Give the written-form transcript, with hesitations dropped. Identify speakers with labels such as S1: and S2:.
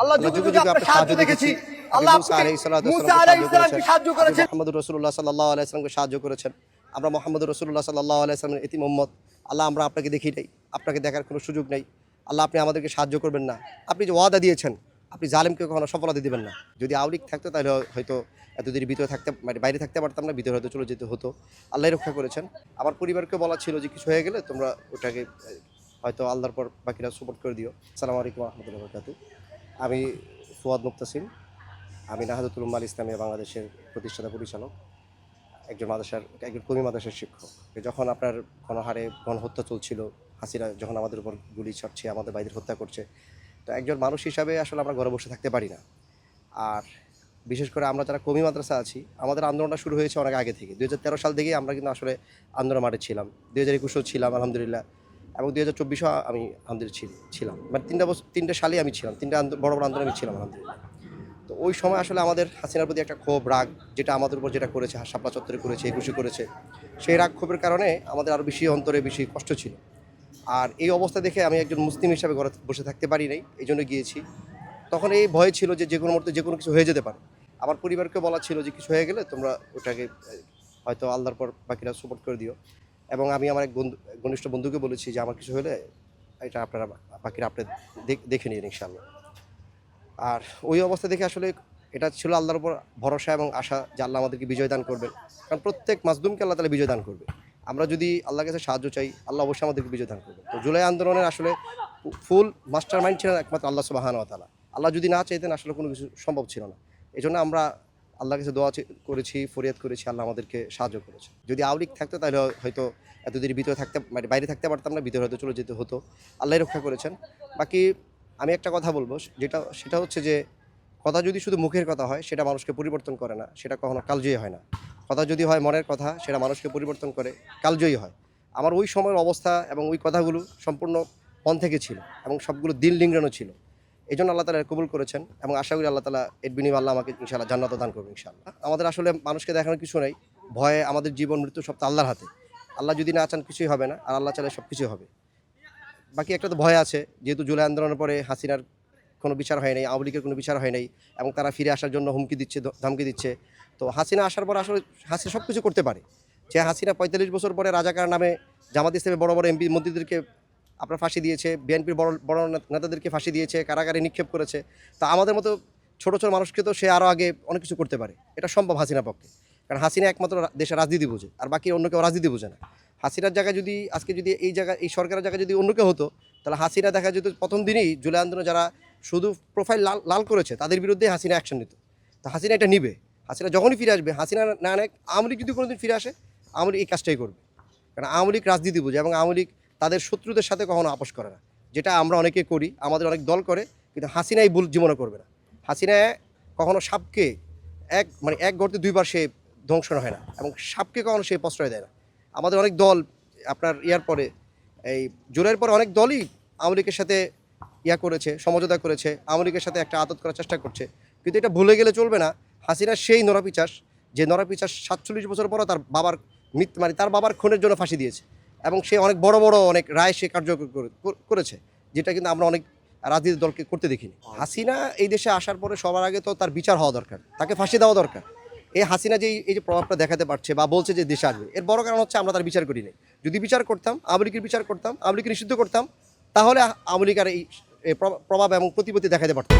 S1: আল্লাহ যুগে যুগে আপনার সাহায্য দেখেছি। আল্লাহ মুসা আলাইহিস সালামকে সাহায্য করেছেন, মুহাম্মদ রাসূলুল্লাহ সাল্লাল্লাহু আলাইহি ওয়াসাল্লামকে সাহায্য করেছেন। আমরা মুহাম্মদ রাসূলুল্লাহ সাল্লাল্লাহু আলাইহি ওয়াসাল্লামের এতিম উম্মত। আল্লাহ আমরা আপনাকে দেখি নাই, আপনাকে দেখার কোনো সুযোগ নেই। আল্লাহ আপনি আমাদেরকে সাহায্য করবেন না। আপনি যে ওয়াদা দিয়েছেন, আপনি জালেমকে কখনো সফলতা দিবেন না। যদি আওয়ামী লীগ থাকতো তাহলে হয়তো এতদিন ভিতরে থাকতে বাইরে থাকতে পারতাম না, ভিতরে হয়তো চলে যেতে হতো। আল্লাহই রক্ষা করেছেন। আমার পরিবারকে বলা ছিল যে কিছু হয়ে গেলে তোমরা ওটাকে হয়তো আল্লাহর পর বাকিরা সাপোর্ট করে দিও। আসসালামু আলাইকুম ওয়া রাহমাতুল্লাহি ওয়া বারাকাতুহু। আমি ফুয়াদ মুক্তাসিম। আমি নাহাদাতুল উম্মাহ ইসলামিয়া বাংলাদেশের প্রতিষ্ঠাতা পরিচালক, একজন কওমি মাদ্রাসার শিক্ষক। যখন আপনার গণহারে গণহত্যা চলছিল, হাসিনা যখন আমাদের উপর গুলি ছড়ছে, আমাদের ভাইদের হত্যা করছে, তো একজন মানুষ হিসাবে আসলে আমরা ঘরে বসে থাকতে পারি না। আর বিশেষ করে আমরা যারা কওমি মাদ্রাসা আছি, আমাদের আন্দোলনটা শুরু হয়েছে অনেক আগে থেকে। 2013 সাল থেকেই আমরা কিন্তু আসলে আন্দোলন মাঠে ছিলাম। 2021-ও ছিলাম আলহামদুলিল্লাহ, এবং 2024-ও আমি আলহামদুলিল্লাহ ছিলাম। মানে 3 সালেই আমি ছিলাম, 3টা বড় বড় আন্দোলন আমি ছিলাম আলহামদুলিল্লাহ। তো ওই সময় আসলে আমাদের হাসিনার প্রতি একটা ক্ষোভ, রাগ, যেটা আমাদের উপর যেটা করেছে, শাপলা চত্বরে করেছে, 21-এ করেছে, সেই রাগ ক্ষোভের কারণে আমাদের আরও বেশি অন্তরে বেশি কষ্ট ছিল। আর এই অবস্থা দেখে আমি একজন মুসলিম হিসাবে ঘরে বসে থাকতে পারি নাই, এই জন্য গিয়েছি। তখন এই ভয় ছিল যে কোনো মুহূর্তে যে কোনো কিছু হয়ে যেতে পারে। আমার পরিবারকে বলা ছিল যে কিছু হয়ে গেলে তোমরা ওটাকে হয়তো আল্লাহর পর বাকিরা সাপোর্ট করে দিও। এবং আমি আমার এক ঘনিষ্ঠ বন্ধুকে বলেছি যে আমার কিছু হলে এটা আপনারা বাকিরা আপনি দেখে নিন ইনশাআল্লাহ। আর ওই অবস্থা দেখে আসলে এটা ছিল আল্লাহর উপর ভরসা এবং আশা যে আল্লাহ আমাদেরকে বিজয় দান করবেন। কারণ প্রত্যেক মাজলুমকে আল্লাহ তাআলা বিজয় দান করবে। আমরা যদি আল্লাহর কাছে সাহায্য চাই, আল্লাহ অবশ্যই আমাদেরকে বিজয় দান করবে। তো জুলাই আন্দোলনের আসলে ফুল মাস্টার মাইন্ড ছিলেন একমাত্র আল্লাহ সুবহানাহু ওয়া তাআলা। আল্লাহ যদি না চাইতেন আসলে কোনো কিছু সম্ভব ছিল না। এজন্য আমরা আল্লাহর কাছে দোয়া করেছি, ফরিয়াদ করেছি, আল্লাহ আমাদেরকে সাহায্য করেছে। যদি আওয়ামী লীগ থাকতো তাহলে হয়তো এতদিন ভিতরে বাইরে থাকতে পারতাম না, ভিতরে হয়তো চলে যেতে হতো। আল্লাহই রক্ষা করেছেন। বাকি আমি একটা কথা বলবো, সেটা হচ্ছে যে কথা যদি শুধু মুখের কথা হয় সেটা মানুষকে পরিবর্তন করে না, সেটা কখনো কালজয়ী হয় না। কথা যদি হয় মনের কথা, সেটা মানুষকে পরিবর্তন করে, কালজয়ী হয়। আমার ওই সময়ের অবস্থা এবং ওই কথাগুলো সম্পূর্ণ মন থেকে ছিল এবং সবগুলো দিল নিংড়ানো ছিল। এই জন্য আল্লাহ তাআলা কবুল করেছেন এবং আশা করি আল্লাহ তাআলা এর বিনিময়ে আল্লাহ আমাকে ইনশাআল্লাহ জান্নাত দান করবেন ইনশাআল্লাহ। আমাদের আসলে মানুষকে দেখানোর কিছু নেই, ভয়ে আমাদের জীবন মৃত্যু সব তো আল্লাহর হাতে। আল্লাহ যদি না চান কিছুই হবে না, আর আল্লাহ চাইলে সব কিছুই হবে। বাকি একটা তো ভয় আছে, যেহেতু জুলাই আন্দোলনের পরে হাসিনার কোনো বিচার হয় নাই, আওয়ামী লীগের কোনো বিচার হয় নাই, এবং তারা ফিরে আসার জন্য হুমকি দিচ্ছে, ধমকি দিচ্ছে। তো হাসিনা আসার পর আসলে হাসিনা সব কিছু করতে পারে। যে হাসিনা 45 বছর পরে রাজাকার নামে জামাত ইসলামের বড় বড় এমপি মন্ত্রীদেরকে আপনার ফাঁসি দিয়েছে, বিএনপির বড় বড় নেতাদেরকে ফাঁসি দিয়েছে, কারাগারে নিক্ষেপ করেছে। তো আমাদের মতো ছোটো ছোটো মানুষকে তো সে আরও আগে অনেক কিছু করতে পারে। এটা সম্ভব হাসিনার পক্ষে, কারণ হাসিনা একমাত্র দেশের রাজনীতি বোঝে, আর বাকি অন্য কেউ রাজনীতি বোঝে না। হাসিনার জায়গায় যদি আজকে যদি এই সরকারের জায়গায় যদি অন্য কেউ হতো, তাহলে হাসিনা দেখা যেত প্রথম দিনই জুলাই আন্দোলনে যারা শুধু প্রোফাইল লাল করেছে তাদের বিরুদ্ধে হাসিনা অ্যাকশন নিত। তো হাসিনা এটা নিবে। হাসিনা যখনই ফিরে আসবে, হাসিনা না নেয়, আওয়ামী লীগ যদি কোনোদিন ফিরে আসে, আওয়ামী লীগ এই কাজটাই করবে। কারণ আওয়ামী লীগ রাজনীতি বোঝে এবং আওয়ামী লীগ তাদের শত্রুদের সাথে কখনো আপোষ করে না, যেটা আমরা অনেকে করি, আমাদের অনেক দল করে, কিন্তু হাসিনাই ভুল জীবনে করবে না। হাসিনা কখনো সাপকে এক গর্তে দুইবার সে ধ্বংস হয় না, এবং সাপকে কখনো সে প্রশ্রয় দেয় না। আমাদের অনেক দল আপনার পরে এই জুলাইয়ের পরে অনেক দলই আওয়ামী লীগের সাথে করেছে, সমঝোতা করেছে, আওয়ামী লীগের সাথে একটা আদত করার চেষ্টা করছে। কিন্তু এটা ভুলে গেলে চলবে না, হাসিনা সেই নরাপিচাস, যে নরাপিচাস 47 বছর পরও তার বাবার খুনের জন্য ফাঁসি দিয়েছে, এবং সে অনেক বড় বড় অনেক রায় সে কার্যকর করেছে, যেটা কিন্তু আমরা অনেক রাজনীতি দলকে করতে দেখিনি। হাসিনা এই দেশে আসার পরে সবার আগে তো তার বিচার হওয়া দরকার, তাকে ফাঁসি দেওয়া দরকার। এই হাসিনা যে এই যে প্রভাবটা দেখাতে পারছে বা বলছে যে দেশে আসবে, এর বড় কারণ হচ্ছে আমরা তার বিচার করি নাই। যদি বিচার করতাম, আওয়ামী লীগের বিচার করতাম, আওয়ামী লীগকে নিষিদ্ধ করতাম, তাহলে আওয়ামী লীগ আর এই প্রভাব এবং প্রতিপত্তি দেখাতে পারতাম।